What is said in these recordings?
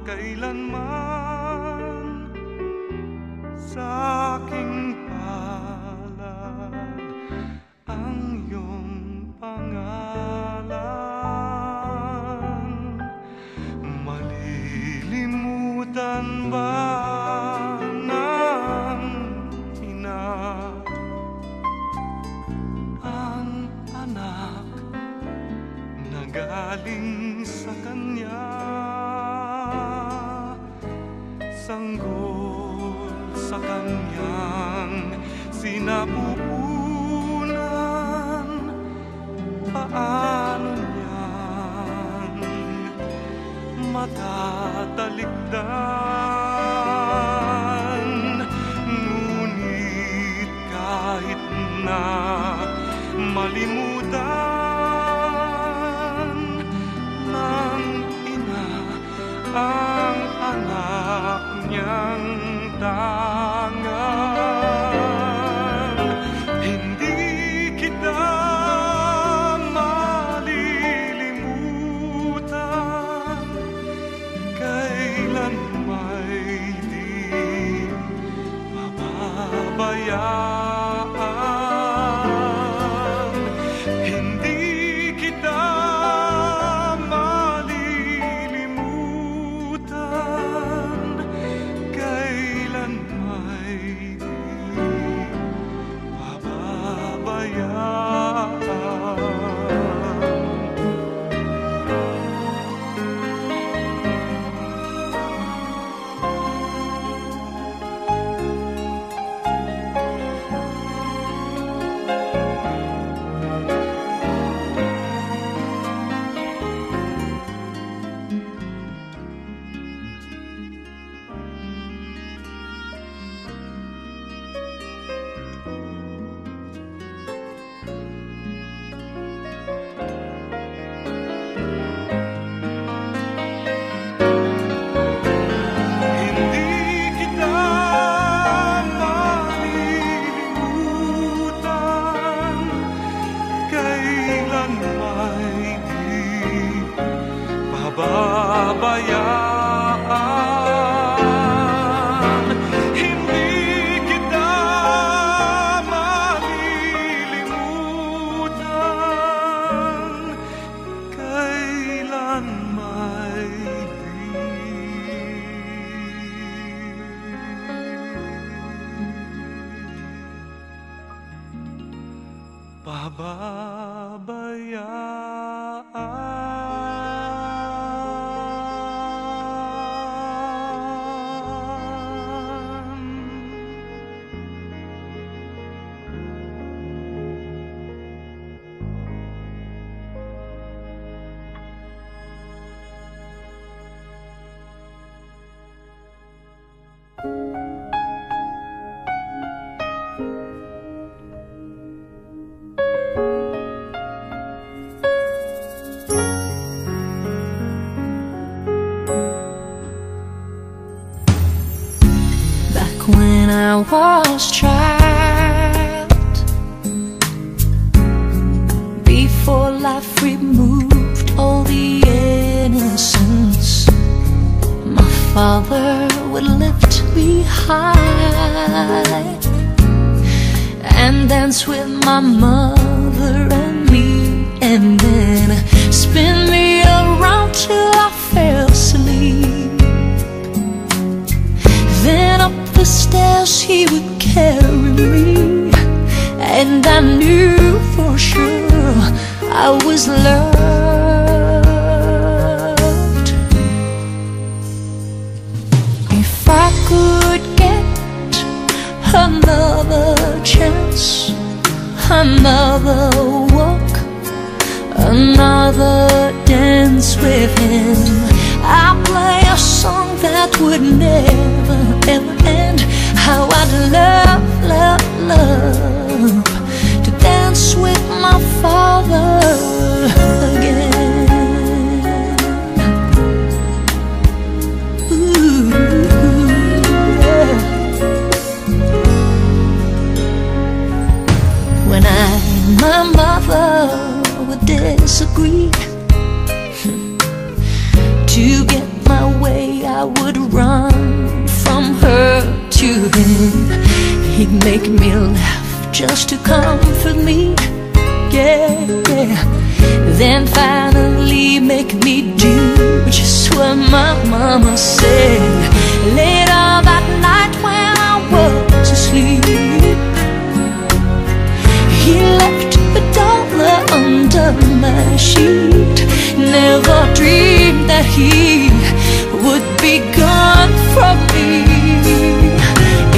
kailanman sa aking palad ang iyong pangalan. Malilimutan ba ng ina ang anak na galing sa kanya? Sanggol sa kanyang sinapupunan, paano niyang matatalikdan? Ngunit kahit na malimutan ng ina ang anak niyang tangan, hindi kita malilimutan, kailan may di mababayaan. Hindi kita malilimutan, kailan may di mababayaan. Pabayaan, hindi kita malilimutan, kailan may di pababayaan. When I was child, before life removed all the innocence, my father would lift me high and dance with my mother and me, and then spin me around till I fell asleep. Then up the stairs he would carry me, and I knew for sure I was loved. If I could get another chance, another walk, another dance with him, I'll play a song that would never ever end. How I'd love, love, love to dance with my father again. Ooh, yeah. When I and my mother would disagree, to get my way I he'd make me laugh just to comfort me. Yeah, yeah. Then finally make me do just what my mama said. Later that night when I was asleep, he left $1 under my sheet. Never dreamed that he would be gone from me.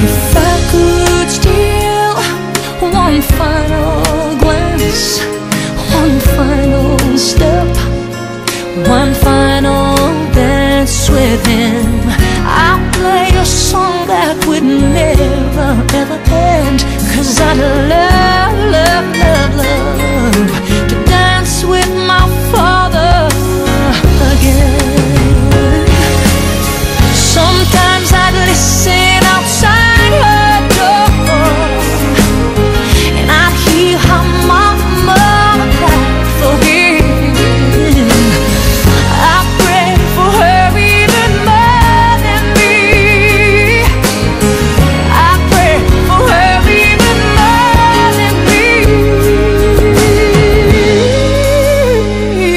If I could steal one final glance, one final step, one final dance with him, I'll play a song that would never ever end. 'Cause I'd love, love, love, love to dance with my father again. Sometimes I'd listen outside her door, and I'd hear her mama cry for him. I pray for her even more than me. I pray for her even more than me.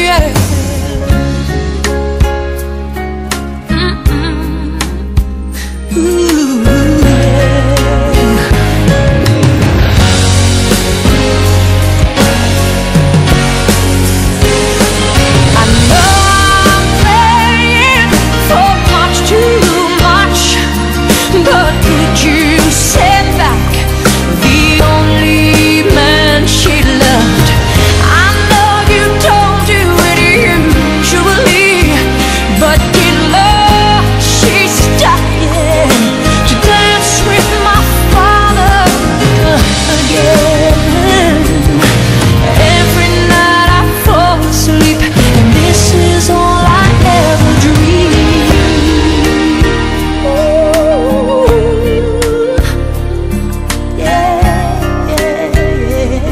Yeah. Ooh, yeah. I know I'm praying for much too much, but could you send back the only man she loved? I know you don't do it usually, but dear Lord, she's dying to dance with my father again. Every night I fall asleep, and this is all I ever dream. Ooh, yeah, yeah, yeah.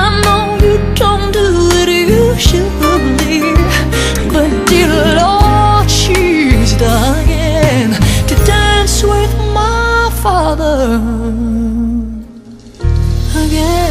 I know you don't do it usually, but dear Lord, she's dying to dance with my father again.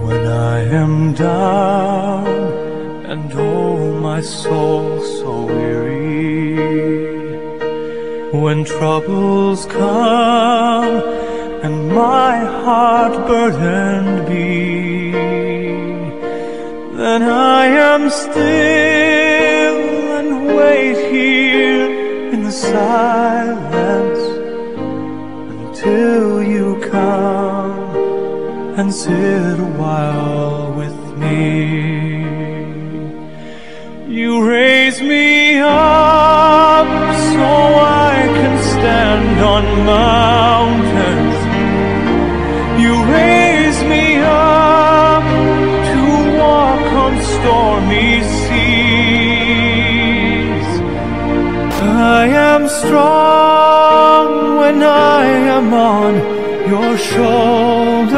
When I am down and oh my soul so weary, when troubles come and my heart burdened be, then I am still and wait here in the silence until you come and sit a while with me. You raise me up so I can stand on mountains. You raise me up to walk on stormy seas. I am strong when I am on your shoulders.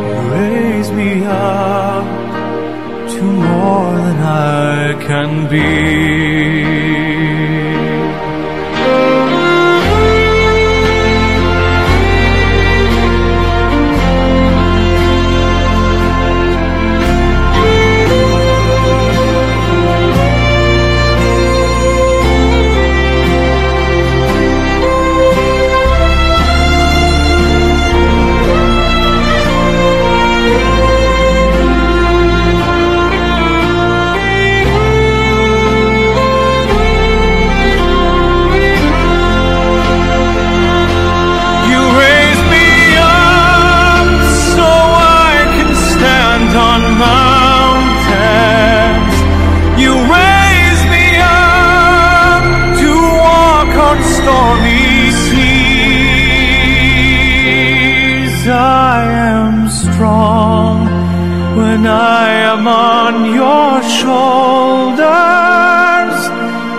You raise me up to more than I can be. stormy seas. I am strong when I am on your shoulders.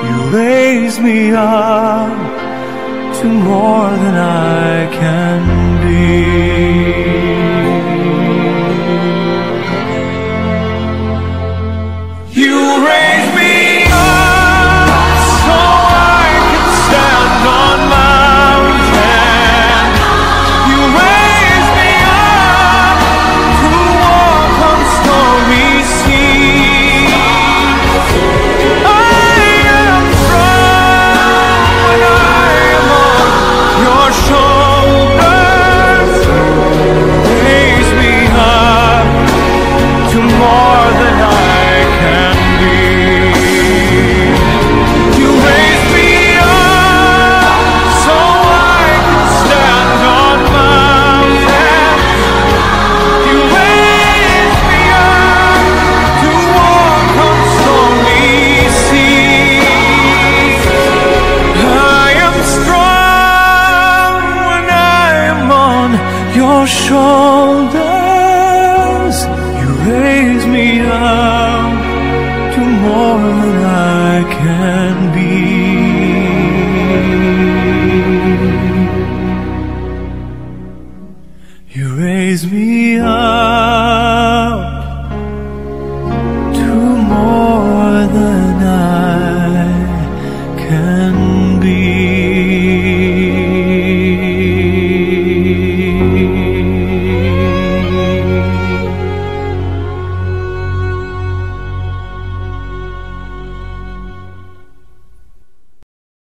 You raise me up to more than I can